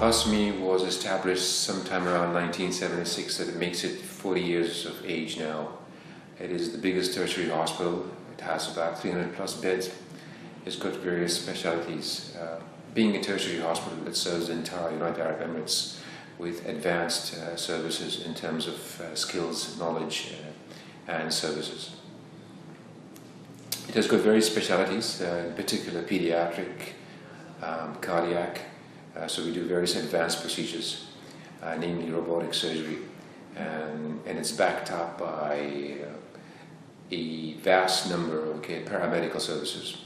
Qassimi was established sometime around 1976, that it makes it 40 years of age now. It is the biggest tertiary hospital. It has about 300 plus beds. It's got various specialties. Being a tertiary hospital, it serves the entire United Arab Emirates with advanced services in terms of skills, knowledge, and services. It has got various specialties, in particular pediatric, cardiac, so we do various advanced procedures, namely robotic surgery, and it's backed up by a vast number of paramedical services.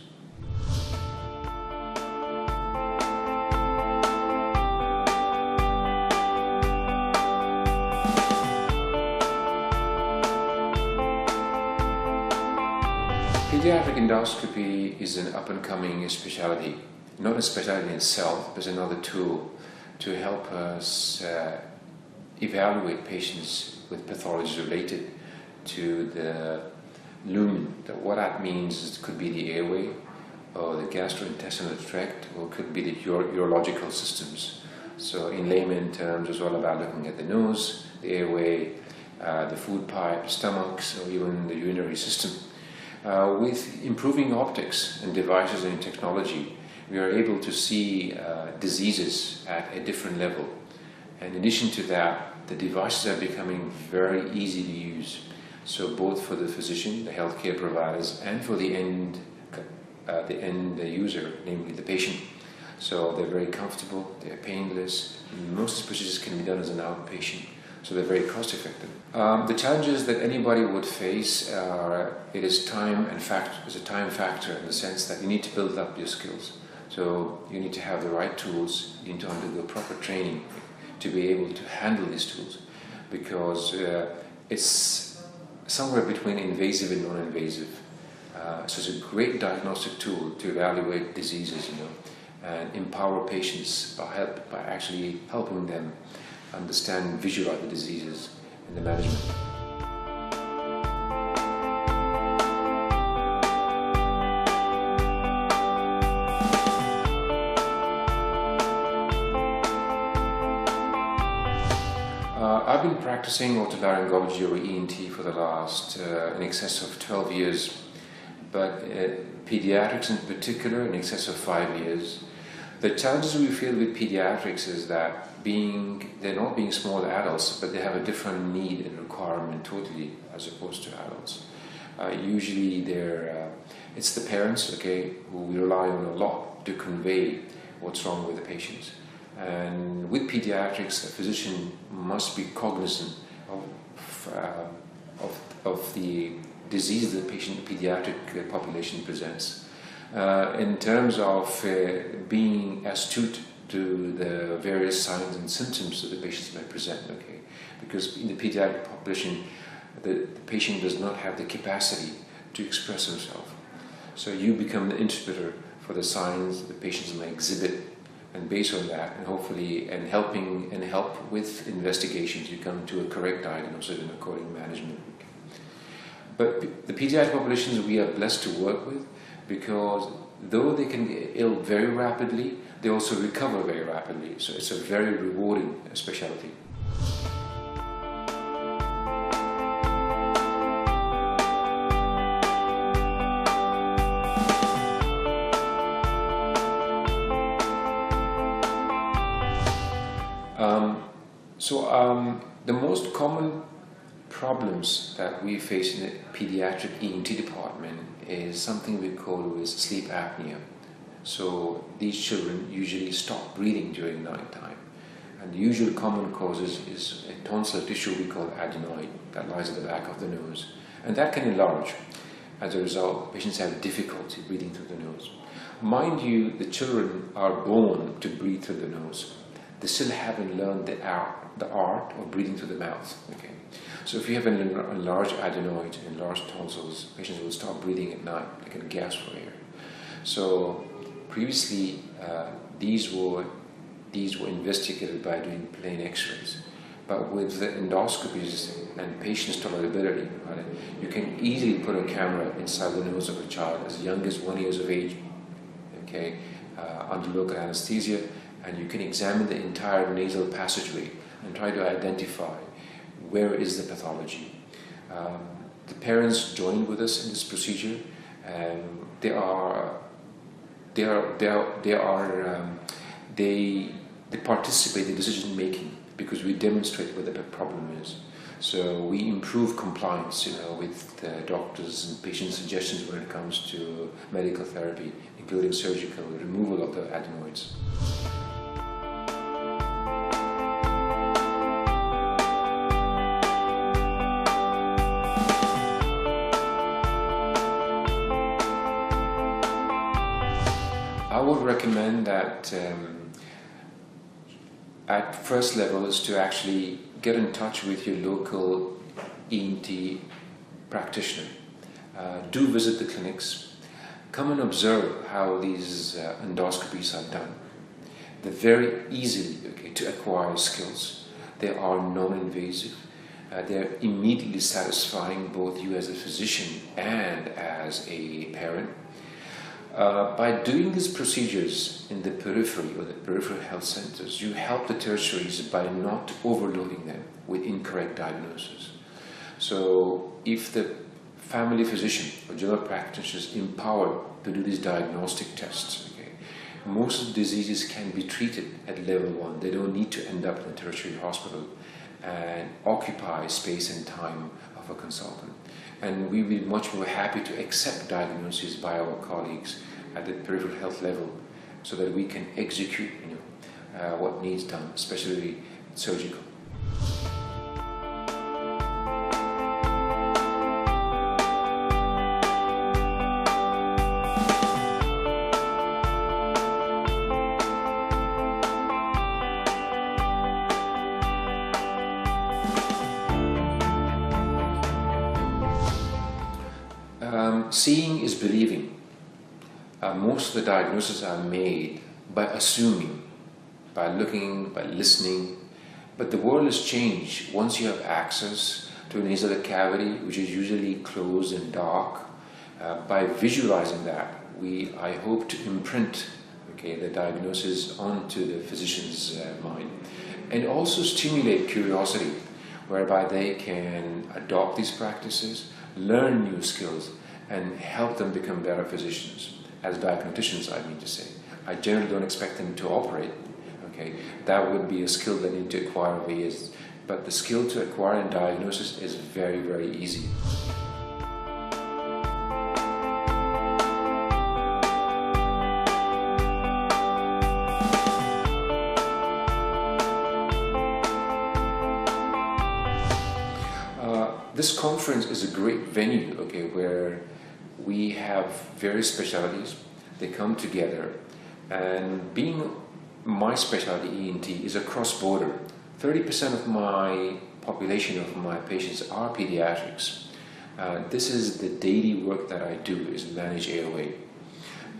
Pediatric endoscopy is an up-and-coming specialty, not a specialty in itself, but another tool to help us evaluate patients with pathologies related to the lumen. What that means is it could be the airway, or the gastrointestinal tract, or it could be the urological systems. So in layman terms, it's all about looking at the nose, the airway, the food pipe, stomachs, or even the urinary system. With improving optics and devices and technology, we are able to see diseases at a different level. And in addition to that, the devices are becoming very easy to use. So both for the physician, the healthcare providers, and for the end user, namely the patient. So they're very comfortable, they're painless. Most procedures can be done as an outpatient, so they're very cost effective. The challenges that anybody would face are, it is time and there's a time factor in the sense that you need to build up your skills. So you need to have the right tools, you need to undergo proper training to be able to handle these tools, because it's somewhere between invasive and non-invasive. So it's a great diagnostic tool to evaluate diseases, and empower patients by actually helping them understand and visualize the diseases and the management. I've been practicing otolaryngology or ENT for the last in excess of 12 years, but pediatrics in particular in excess of 5 years. The challenges we feel with pediatrics is that they're not being small adults, but they have a different need and requirement totally as opposed to adults. Usually it's the parents, who we rely on a lot to convey what's wrong with the patients. And with pediatrics, a physician must be cognizant of the disease that the pediatric population presents. In terms of being astute to the various signs and symptoms that the patients may present, because in the pediatric population, the patient does not have the capacity to express himself. So you become the interpreter for the signs the patients may exhibit, and based on that, and hopefully, help with investigations, you come to a correct diagnosis and according management. But the pediatric populations we are blessed to work with, because though they can get ill very rapidly, they also recover very rapidly. So it's a very rewarding specialty. The most common problems that we face in the pediatric ENT department is something we call sleep apnea. So these children usually stop breathing during night time. And the usual common causes is a tonsil tissue we call adenoid that lies at the back of the nose. And that can enlarge. As a result, patients have difficulty breathing through the nose. Mind you, the children are born to breathe through the nose. They still haven't learned the art of breathing through the mouth. So if you have an enlarged adenoid, enlarged tonsils, patients will stop breathing at night. They can gasp for air. So previously, these were investigated by doing plain X-rays. But with the endoscopies and patient's tolerability, you can easily put a camera inside the nose of a child as young as 1 year of age, under local anesthesia, and you can examine the entire nasal passageway and try to identify where is the pathology. The parents join with us in this procedure, and they participate in decision making because we demonstrate what the problem is. So we improve compliance, with doctors and patient suggestions when it comes to medical therapy, including surgical removal of the adenoids. I would recommend that at first level is to actually get in touch with your local ENT practitioner. Do visit the clinics. Come and observe how these endoscopies are done. They're very easy to acquire skills. They are non-invasive. They're immediately satisfying both you as a physician and as a parent. By doing these procedures in the periphery or the peripheral health centers, you help the tertiaries by not overloading them with incorrect diagnosis. So if the family physician or general practitioner is empowered to do these diagnostic tests, most of the diseases can be treated at level 1. They don't need to end up in a tertiary hospital and occupy space and time of a consultant. And we will be much more happy to accept diagnoses by our colleagues at the peripheral health level so that we can execute what needs done, especially surgical. Seeing is believing. Most of the diagnoses are made by assuming, by looking, by listening. But the world has changed once you have access to a nasal cavity, which is usually closed and dark. By visualizing that, I hope to imprint the diagnosis onto the physician's mind, and also stimulate curiosity, whereby they can adopt these practices, learn new skills, and help them become better physicians. As diagnosticians, I mean to say. I generally don't expect them to operate. That would be a skill they need to acquire over years. But the skill to acquire in diagnosis is very, very easy. This conference is a great venue, where we have various specialties. They come together, and being my specialty ENT is a cross-border. 30% of my population of my patients are pediatrics. This is the daily work that I do, is manage airway,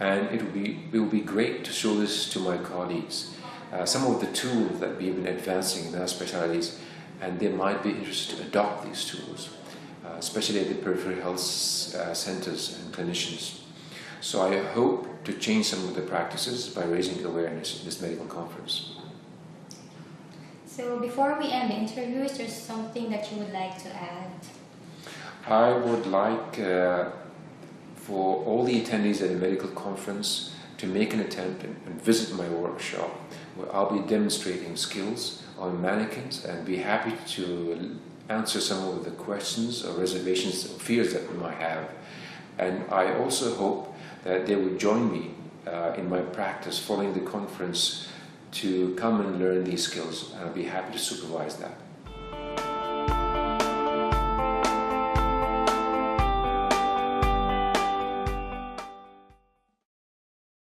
and it will be great to show this to my colleagues. Some of the tools that we've been advancing in our specialties, and they might be interested to adopt these tools, especially at the peripheral health centers and clinicians. So I hope to change some of the practices by raising awareness in this medical conference. So before we end the interview, is there something that you would like to add? I would like for all the attendees at the medical conference to make an attempt and visit my workshop, where I'll be demonstrating skills on mannequins, and be happy to answer some of the questions or reservations or fears that we might have. And I also hope that they would join me in my practice following the conference to come and learn these skills, and I'll be happy to supervise that.